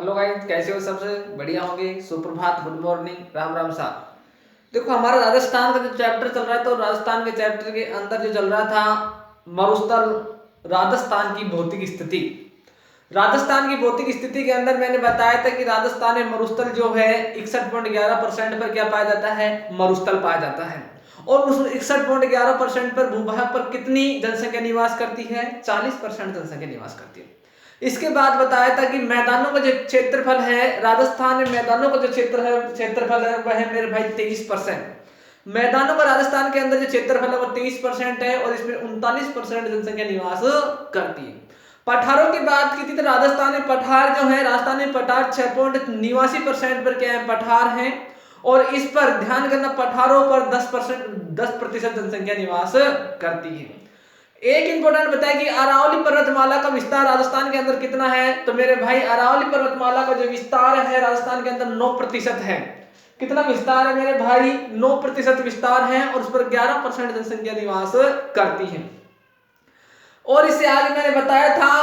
Hello guys, कैसे हो? सबसे बढ़िया होंगे। सुप्रभात, गुड मॉर्निंग, राम राम साहब। देखो, हमारा राजस्थान का जो चैप्टर चल रहा है, तो राजस्थान के चैप्टर के अंदर जो चल रहा था मरुस्थल, राजस्थान की भौतिक स्थिति। राजस्थान की भौतिक स्थिति के अंदर मैंने बताया था कि राजस्थान में मरुस्थल जो है 61.11% पर क्या पाया जाता है, मरुस्थल पाया जाता है। और उस 61.11% पर भूभाग पर कितनी जनसंख्या निवास करती है? 40% जनसंख्या निवास करती है। इसके बाद बताया था कि मैदानों का जो क्षेत्रफल है, राजस्थान में मैदानों का जो क्षेत्रफल है वह है मेरे भाई 23%। मैदानों का राजस्थान के अंदर जो क्षेत्रफल है वो 23% है और इसमें 39% जनसंख्या निवास करती है। पठारों की बात की थी तो राजस्थान में पठार जो है, राजस्थान में पठार 6.89% पर क्या है, पठार है। और इस पर ध्यान करना, पठारों पर 10% जनसंख्या निवास करती है। एक इंपॉर्टेंट बताया कि अरावली पर्वतमाला का विस्तार राजस्थान के अंदर कितना है, तो मेरे भाई अरावली पर्वतमाला का जो विस्तार है राजस्थान के अंदर 9% है। कितना विस्तार है मेरे भाई? 9% विस्तार है और उस पर 11% जनसंख्या निवास करती है। और इससे आगे मैंने बताया था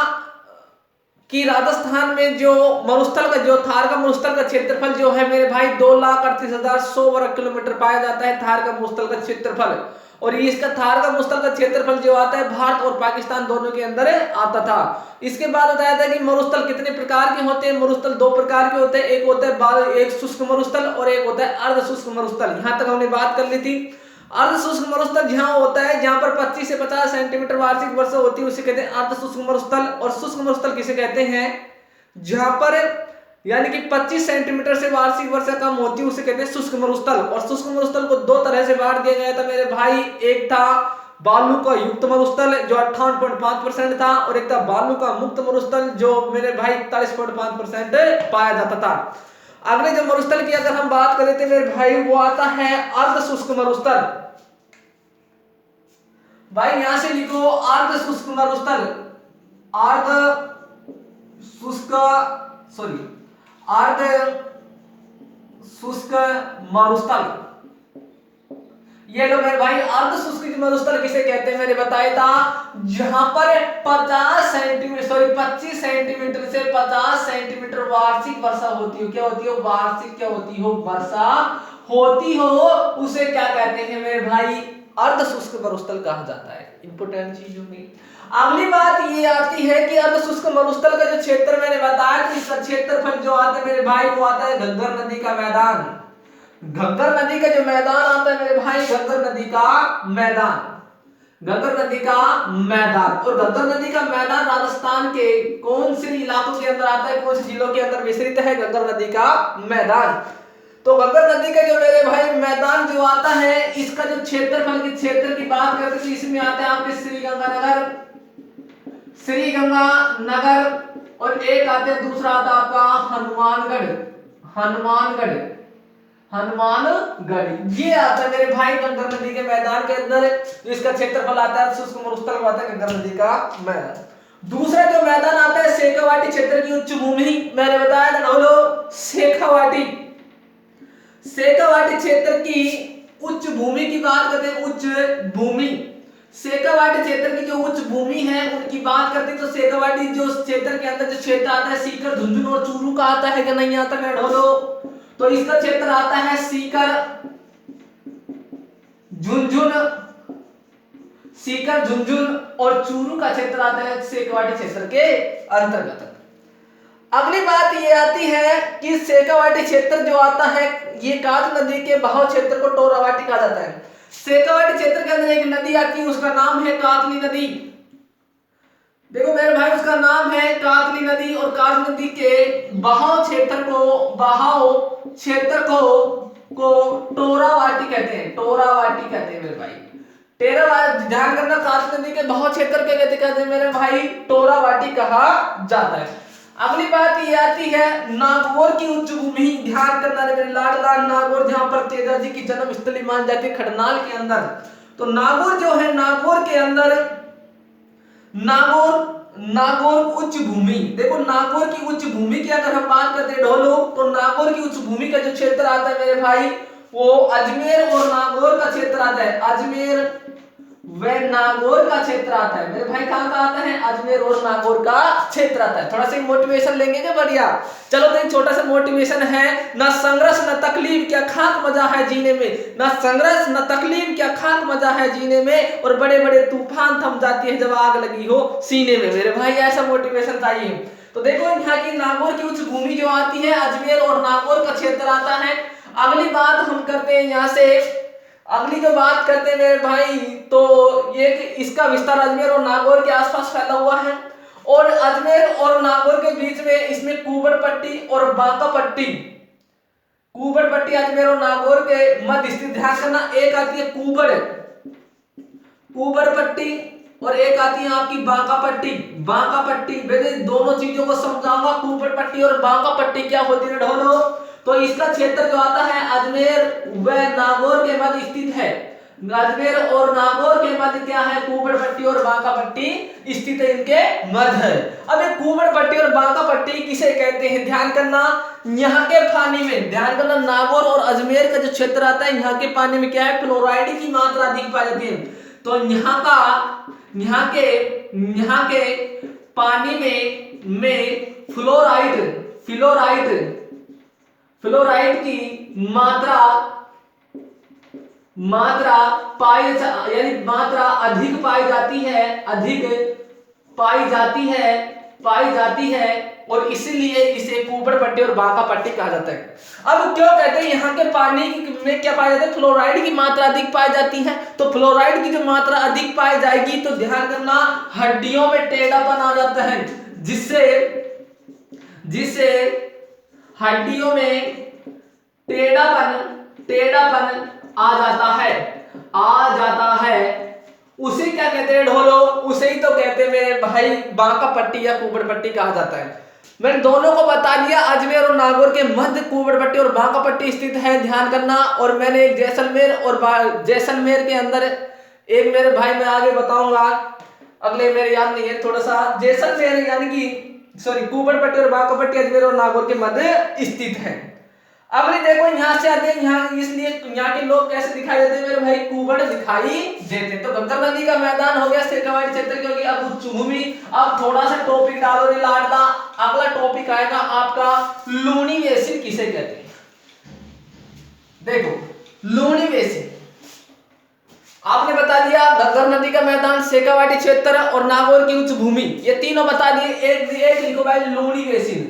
कि राजस्थान में जो मरुस्थल का, जो थार का मरुस्थल का क्षेत्रफल जो है मेरे भाई 2,38,100 वर्ग किलोमीटर पाया जाता है, थार का मरुस्थल का क्षेत्रफल। और इसका थार का मरुस्थल का क्षेत्रफल जो आता है भारत और पाकिस्तान दोनों के अंदर आता था। इसके बाद बताया था कि मरुस्थल कितने प्रकार के होते हैं। मरुस्थल दो प्रकार के होते हैं, एक होता है एक शुष्क मरुस्थल और एक होता है अर्ध शुष्क मरुस्थल। यहां तक हमने बात कर ली थी। अर्ध शुष्क मरुस्थल जहां होता है जहां पर 25 से 50 सेंटीमीटर वार्षिक वर्षा होती है उसे कहते हैं अर्ध शुष्क मरुस्थल। और शुष्क मरुस्थल किसे कहते हैं? जहां पर यानी कि 25 सेंटीमीटर से वार्षिक वर्षा कम होती है उसे कहते हैं शुष्क मरुस्थल। और शुष्क मरुस्थल को दो तरह से बांट दिया गया था मेरे भाई। एक था बालू का युक्त मरुस्थल जो 58.5% था और एक था बालू का मुक्त मरुस्थल जो मेरे भाई 41.5% पाया जाता था। अगले जो मरुस्थल की अगर हम बात करें तो मेरे भाई वो आता है अर्ध शुष्क मरुस्थल। भाई यहां से लिखो अर्ध शुष्क मरुस्थल, अर्ध शुष्क, सॉरी अर्ध शुष्क मरुस्थल। ये लो मेरे भाई, अर्ध शुष्क मरुस्थल किसे कहते हैं मैंने बताया था, जहां पर 50 सेंटीमीटर सॉरी 25 सेंटीमीटर से 50 सेंटीमीटर वार्षिक वर्षा होती हो। क्या होती हो? वार्षिक क्या होती हो? वर्षा होती हो, उसे क्या कहते हैं मेरे भाई? अर्ध शुष्क मरुस्थल कहा जाता है। इंपोर्टेंट चीज होगी। अगली बात ये आती है कि अर्ध शुष्क मरुस्थल का जो क्षेत्र मैंने बताया कि इसका क्षेत्रफल जो आता है मेरे भाई वो आता है घग्गर नदी का मैदान। घग्गर नदी का जो मैदान आता है मेरे भाई, घग्गर नदी का मैदान, घग्गर नदी का मैदान। और घग्गर नदी का मैदान राजस्थान के कौन से इलाकों के अंदर आता है, कौन से जिलों के अंदर विस्तृत है घग्गर नदी का मैदान? तो घग्गर नदी का जो मेरे भाई मैदान जो आता है, इसका जो क्षेत्रफल के क्षेत्र की बात करते तो इसमें आता है आपके श्रीगंगानगर, श्रीगंगानगर। और एक आते हैं दूसरा आता है आपका हनुमानगढ़, हनुमानगढ़, हनुमानगढ़। ये आता है मेरे भाई घग्गर नदी के मैदान के अंदर। इसका क्षेत्रफल आता है शुष्क मरुस्थल आता है घग्गर नदी का मैदान। दूसरा जो मैदान आता है शेखावाटी क्षेत्र की उच्च भूमि, मैंने बताया था बोलो शेखावाटी, शेखावाटी क्षेत्र की उच्च भूमि की बात करते हैं। उच्च भूमि, शेखावाटी क्षेत्र की जो उच्च भूमि है उनकी बात करते हैं। तो शेखावाटी जो क्षेत्र के अंदर जो क्षेत्र आता है सीकर, झुंझुनू और चूरू का आता है कि नहीं आता है ढोलो? तो इसका क्षेत्र आता है सीकर, झुंझुन, सीकर, झुंझुन और चूरू का क्षेत्र आता है शेखावाटी क्षेत्र के अंतर्गत। अगली बात ये आती है कि शेखावाटी क्षेत्र जो आता है ये कात नदी के बहाव क्षेत्र को टोरावाटी कहा जाता है। शेखावाटी क्षेत्र के अंदर एक नदी आती है उसका नाम है कातली नदी। देखो मेरे भाई उसका नाम है कातली नदी। और कातली नदी के बहाव क्षेत्र को टोरावाटी कहते हैं, टोरावाटी कहते हैं मेरे भाई। ध्यान करना, कातली नदी के बहाव क्षेत्र के कहते हैं मेरे भाई, टोरावाटी कहा जाता है। अगली बात ये आती है नागौर की उच्च भूमि। ध्यान करना मेरे लाडला, नागौर जहां पर तेजा जी की जन्म स्थली मान जाती है खड़नाल के अंदर। तो नागौर जो है, नागौर के अंदर नागौर उच्च भूमि। देखो नागौर की उच्च भूमि की अगर हम बात करते हैं ढोलो, तो नागौर की उच्च भूमि का जो क्षेत्र आता है मेरे भाई वो अजमेर और नागौर का क्षेत्र आता है। अजमेर वह नागौर का क्षेत्र आता है। मेरे भाई कहाँ का आता है? अजमेर और नागौर का क्षेत्र आता है। थोड़ा सा मोटिवेशन लेंगे क्या? बढ़िया। चलो तो एक छोटा सा मोटिवेशन है। न संघर्ष न तकलीफ क्या खाक मजा है जीने में, न संघर्ष न तकलीफ क्या खाक मजा है जीने में, और बड़े बड़े तूफान थम जाती है जब आग लगी हो सीने में। मेरे भाई ऐसा मोटिवेशन चाहिए। तो देखो यहाँ की नागौर की उच्च भूमि जो आती है, अजमेर और नागौर का क्षेत्र आता है। अगली बात हम करते हैं यहाँ से, अगली जो बात करते हैं मेरे भाई, तो ये इसका विस्तार अजमेर और नागौर के आसपास फैला हुआ है, और अजमेर और नागौर के बीच में इसमें कुबड़ पट्टी और बांका पट्टी, कुबड़ पट्टी अजमेर और नागौर के मध्य स्थित। ध्यान करना, एक आती है कुबड़ पट्टी और एक आती है आपकी बांका पट्टी। बांका पट्टी मैं दोनों चीजों को समझाऊंगा, कुबड़ पट्टी और बांका पट्टी क्या होती है ढोलो। तो इसका क्षेत्र जो आता है अजमेर व नागौर के मध्य स्थित है। अजमेर और नागौर के मध्य क्या है? कुबड़ पट्टी और बांका पट्टी स्थित है, इनके मध्य। अब ये कुबड़ पट्टी और बांका पट्टी किसे कहते हैं? ध्यान करना, यहाँ के पानी में, ध्यान करना, नागौर और अजमेर का जो क्षेत्र आता है, यहाँ के पानी में क्या है? फ्लोराइड की मात्रा अधिक पाई जाती है। तो यहाँ के पानी में फ्लोराइड की मात्रा यानी मात्रा अधिक पाई जाती है और इसीलिए इसे कुबड़ पट्टी और बांका पट्टी कहा जाता है। अब क्यों कहते हैं यहाँ के पानी में क्या पाया जाता है? फ्लोराइड की मात्रा अधिक पाई जाती है। तो फ्लोराइड की जो मात्रा अधिक पाई जाएगी तो ध्यान करना, हड्डियों में टेढ़ापन आ जाता है, जिससे हड्डियों में टेढ़ापन आ जाता है। उसे क्या कहते हैं ढोलो? उसे ही तो कहते हैं मेरे भाई बांका पट्टी या कुबड़ पट्टी कहा जाता है। मैंने दोनों को बता दिया, अजमेर और नागौर के मध्य कुबड़ पट्टी और बांका पट्टी स्थित है, ध्यान करना। और मैंने एक जैसलमेर के अंदर एक मेरे भाई मैं आगे बताऊंगा, अगले मेरे याद नहीं है थोड़ा सा। जैसलमेर यानी कि कुबड़ पट्टी और बांका पट्टी अजमेर और नागौर के मध्य स्थित है। अगले देखो यहाँ से आते हैं, यहाँ इसलिए यहाँ के लोग कैसे दिखाई देते हैं मेरे भाई? कुबड़ दिखाई देते। तो गंगा नदी का मैदान हो गया, शेखावाटी क्षेत्र की होगी अब उच्च भूमि। अब थोड़ा सा टॉपिक डालो रे लाडला, अगला टॉपिक आएगा आपका लूनी बेसिन किसे कहते हैं? देखो लूनी बेसिन आपने बता दिया, गंगा नदी का मैदान, शेखावाटी क्षेत्र और नागौर की उच्च भूमि, ये तीनों बता दिए। एक लिखो भाई लूनी बेसिन।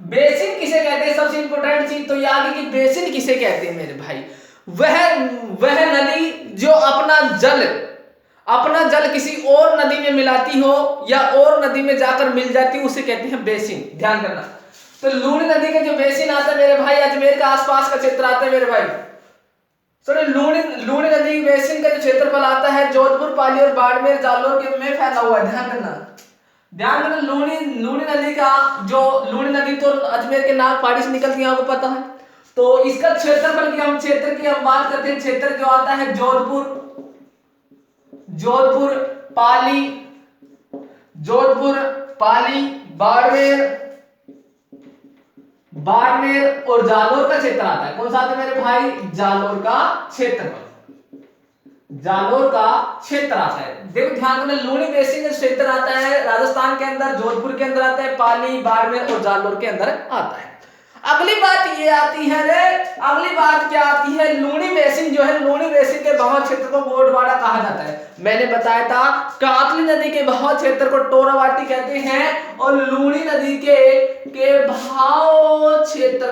बेसिन किसे कहते हैं? सबसे इंपॉर्टेंट चीज तो ये आगे की बेसिन किसे कहते हैं मेरे भाई? वह नदी जो अपना जल किसी और नदी में मिलाती हो या और नदी में जाकर मिल जाती है, उसे कहते हैं बेसिन। ध्यान करना, तो लूनी नदी का जो बेसिन आता है मेरे भाई, अजमेर का आसपास का क्षेत्र आता है मेरे भाई। लूनी नदी बेसिन का जो क्षेत्रफल आता है जोधपुर, पाली और बाड़मेर, जालोर के में फैला हुआ है। ध्यान करना, लूनी नदी का जो लूनी नदी तो अजमेर के नागपाड़ी से निकलती है, आपको पता है। तो इसका क्षेत्रफल की हम बात करते हैं। क्षेत्र जो आता है जोधपुर, पाली, बाड़मेर और जालोर का क्षेत्र आता है। कौन सा आता है मेरे भाई? जालोर का क्षेत्र आता है। देखो ध्यान करना, लूनी बेसिन का क्षेत्र आता है राजस्थान के अंदर, जोधपुर के अंदर आता है, पाली, बाड़मेर और जालोर के अंदर आता है। अगली बात ये आती है अगली बात क्या आती है? लूनी बेसिन जो है, लूनी बेसिन के बहाव क्षेत्र को गोडवाड़ा कहा जाता है। मैंने बताया था कातली नदी के बहाव क्षेत्र को टोरावाटी कहते हैं, और लूनी नदी के बहाव क्षेत्र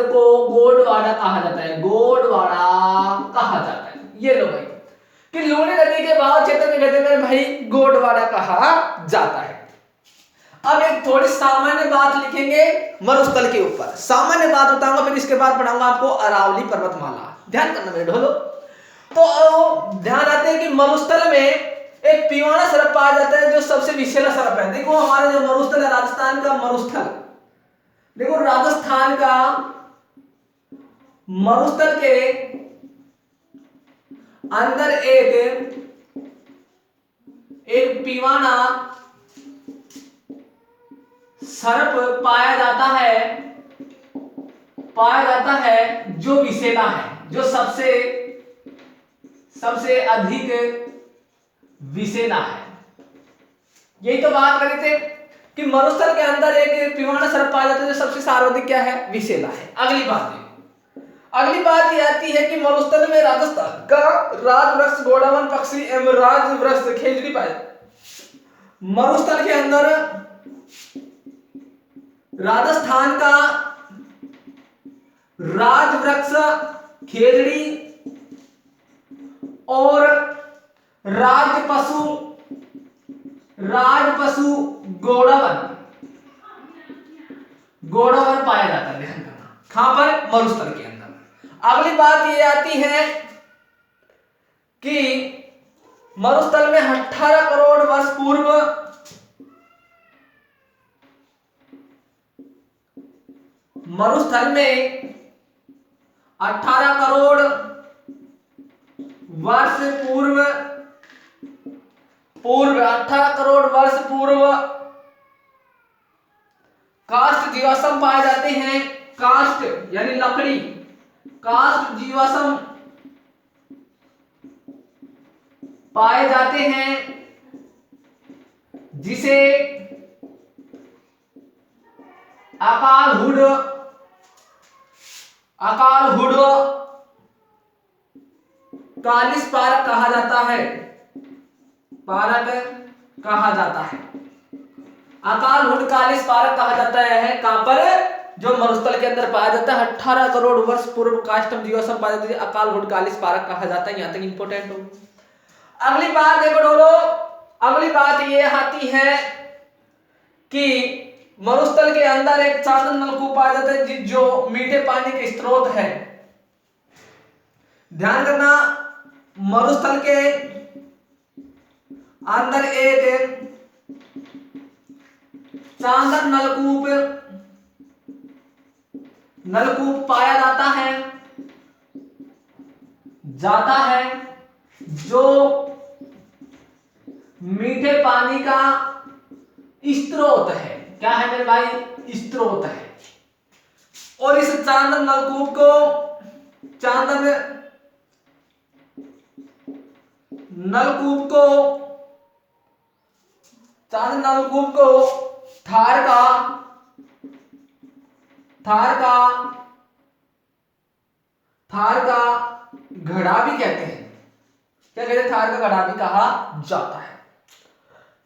को गोडवाड़ा कहा जाता है। ये लो भाई कि लूनी नदी के बहाव क्षेत्र में कहते हैं भाई गोडवाड़ा कहा जाता है। अब एक थोड़ी सामान्य बात लिखेंगे मरुस्थल के ऊपर, सामान्य बात बताऊंगा, फिर इसके बाद पढ़ाऊंगा आपको अरावली पर्वतमाला। ध्यान करना मेरे ढोलो। तो ध्यान आते हैं कि मरुस्थल में एक पिवाना सरप पाया जाता है जो सबसे विषैला सरप है। देखो हमारा जो मरुस्थल है, राजस्थान का मरुस्थल, देखो राजस्थान का मरुस्थल के अंदर एक पिवाना सरप पाया जाता है पाया जाता है जो विषैला है, जो सबसे अधिक विषैला है। यही तो बात कर रहे थे कि मरुस्थल के अंदर एक पिवाना सर्प पाया जाता है जो सबसे सर्वाधिक क्या है, विषैला है। अगली बात ये आती है कि मरुस्थल में राजस्थान का राज वृक्ष गोडावन पक्षी एवं राज वृक्ष खेजड़ी पाया। मरुस्थल के अंदर राजस्थान का राज वृक्ष खेजड़ी और राज पशु गोडावन पाया जाता है। ध्यान करना, कहां पर, मरुस्थल के अंदर। अगली बात ये आती है कि मरुस्थल में 18 करोड़ वर्ष पूर्व मरुस्थल में 18 करोड़ वर्ष पूर्व 18 करोड़ वर्ष पूर्व काष्ठ जीवाश्म पाए जाते हैं। काष्ठ यानी लकड़ी, काष्ठ जीवाश्म पाए जाते हैं जिसे अकालहुड कालिस पारक कहा जाता है। अकालहुड कालिस पारक कहा जाता है। कहां पर, जो मरुस्थल के अंदर पाया जाता है। 18 करोड़ वर्ष पूर्व काष्ठम जीवाश्म पाया जाता है, अकालहुड कालिस पारक कहा जाता है। यहां तक इंपॉर्टेंट हो। अगली बात देखो डोलो, अगली बात ये आती है कि मरुस्थल के अंदर एक चांदन नलकूप पाया जाता है जो मीठे पानी के स्रोत है। ध्यान करना, मरुस्थल के अंदर एक चांदन नलकूप पाया जाता है जो मीठे पानी का स्रोत है। क्या है मेरे भाई, स्रोत है। और इस चांदन नलकूप को थार का घड़ा भी कहते हैं। क्या कहते हैं, थार का घड़ा भी कहा जाता है।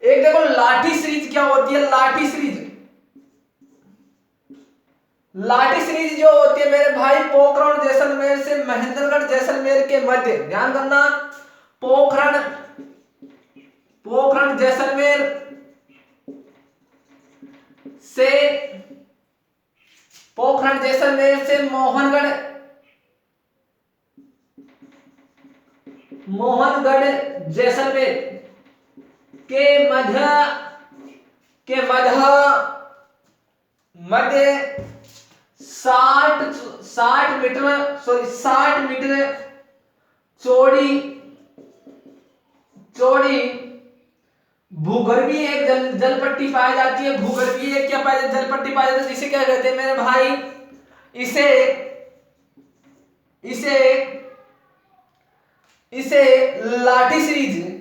एक देखो लाठी सीरीज क्या होती है। लाठी सीरीज जो होती है मेरे भाई, पोखरण जैसलमेर से महेंद्रगढ़ जैसलमेर के मध्य। ध्यान करना, पोखरण जैसलमेर से मोहनगढ़ जैसलमेर के मध्य 60 मीटर चौड़ी भूगर्भीय एक जलपट्टी पाई जाती है। भूगर्भीय एक क्या पाई जाती है, जलपट्टी पाई जाती है, जिसे क्या कहते हैं मेरे भाई, इसे लाठी सीरीज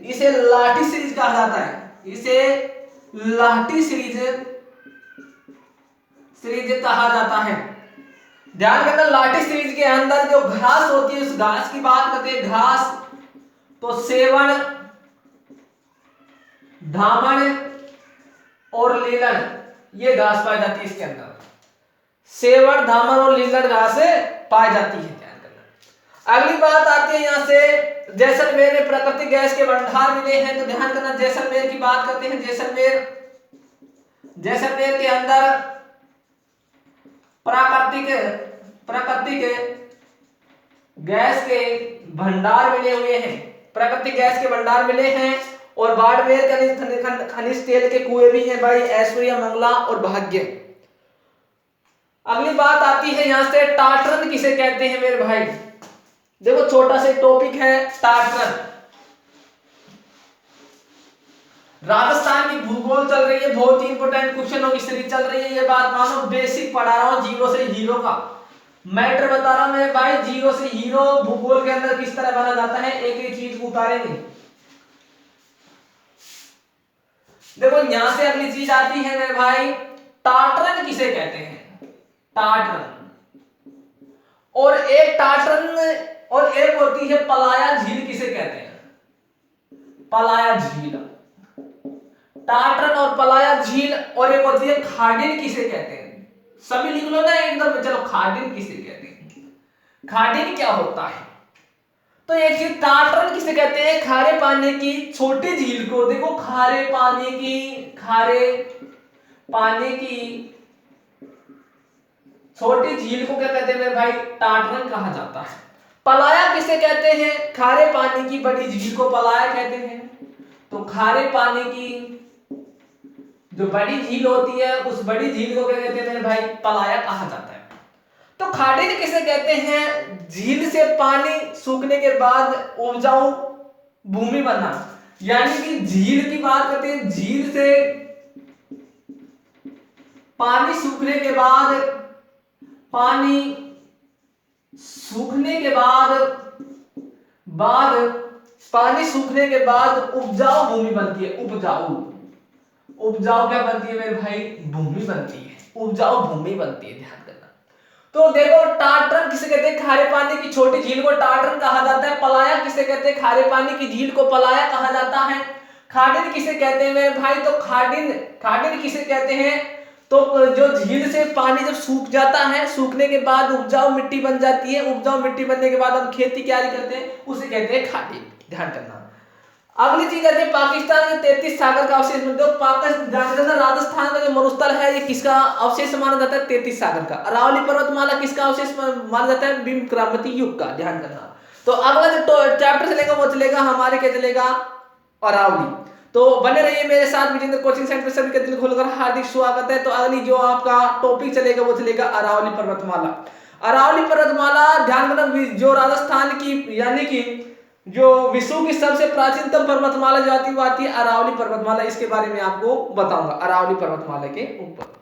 कहा जाता है। इसे लाठी सीरीज कहा जाता है। ध्यान करना, लाठी सीरीज के अंदर जो घास होती है, उस घास की बात करते हैं। घास तो सेवन, धामन और लीलन, ये घास पाई जाती है इसके अंदर। सेवन, धामन और लीलन घास पाई जाती है। ध्यान करना, अगली बात आती है यहां से, जैसलमेर में प्राकृतिक गैस के भंडार मिले हैं। तो ध्यान करना, जैसलमेर की बात करते हैं। जैसलमेर के अंदर प्राकृतिक गैस के भंडार मिले हैं। और बाड़मेर खनिज तेल के कुएं भी हैं भाई, ऐश्वर्या, मंगला और भाग्य। अगली बात आती है यहां से, टाटरन किसे कहते हैं मेरे भाई। देखो छोटा सा टॉपिक है टाटरन। राजस्थान की भूगोल चल रही है, बहुत ही इंपोर्टेंट क्वेश्चन होगी, सीरीज चल रही है। ये बात मानो, बेसिक पढ़ा रहा हूं, जीरो से हीरो का। मैटर बता रहा मैं भाई, जीरो से हीरो भूगोल के अंदर किस तरह बना जाता है, एक एक चीज को उतारेंगे। देखो यहां से अगली चीज आती है मेरे भाई, टाटरन किसे कहते हैं, टाटरन। और एक होती है पलाया झील, किसे कहते हैं, पलाया झील। टाटरन और पलाया झील, और एक होती है खाडिन, किसे कहते हैं, सभी लिख लो ना एकदम। चलो खाडिन किसे कहते हैं, खाडिन क्या होता है, तो एक चीज टाटरन किसे कहते हैं, खारे पानी की छोटी झील को, देखो खारे पानी की छोटी झील को क्या कहते हैं मेरे भाई, टाटरन कहा जाता है। पलाया किसे कहते हैं, खारे पानी की बड़ी झील को पलाया कहते हैं। तो खारे पानी की जो बड़ी झील होती है, उस बड़ी झील को क्या कहते हैं मेरे भाई, पलाया कहा जाता है। तो खाडिन किसे कहते हैं, झील से पानी सूखने के बाद उपजाऊ भूमि बनना, यानी कि झील की बात करते हैं, झील से पानी सूखने के बाद, पानी सूखने के पानी सूखने के बाद उपजाऊ भूमि बनती है, उपजाऊ क्या बनती है मेरे भाई, भूमि बनती है, उपजाऊ भूमि बनती है, ध्यान देना। तो देखो टाटरन किसे कहते हैं, खारे पानी की छोटी झील को टाटरन कहा जाता है। पलाया किसे कहते हैं, खारे पानी की झील को पलाया कहा जाता है। खाडिन किसे कहते हैं मेरे भाई, तो खाडिन किसे कहते हैं, तो जो झील से पानी जब सूख जाता है, सूखने के बाद उपजाऊ मिट्टी बन जाती है, उपजाऊ मिट्टी बनने के बाद हम खेती क्यारी करते हैं, उसे कहते हैं खाडिन, ध्यान करना। अगली चीज आती है पाकिस्तान के 33 सागर का अवशेष। पाकिस्तान राजस्थान का जो मरुस्थल है, ये किसका अवशेष माना जाता है, 33 सागर का। अरावली पर्वतमाला किसका अवशेष माना जाता है, भीम क्रांति युग का, ध्यान करना। तो अगला जो चैप्टर चलेगा वो चलेगा हमारे, क्या चलेगा, अरावली। तो बने रहिए मेरे साथ, विजेंद्र कोचिंग सेंटर सभी का दिल खोलकर हार्दिक स्वागत है। तो अगली जो आपका टॉपिक चलेगा वो चलेगा अरावली पर्वतमाला। अरावली पर्वतमाला ध्यान रखना, जो राजस्थान की, यानी कि जो विश्व की सबसे प्राचीनतम पर्वतमाला जो आती है वो आती है अरावली पर्वतमाला। इसके बारे में आपको बताऊंगा अरावली पर्वतमाला के ऊपर।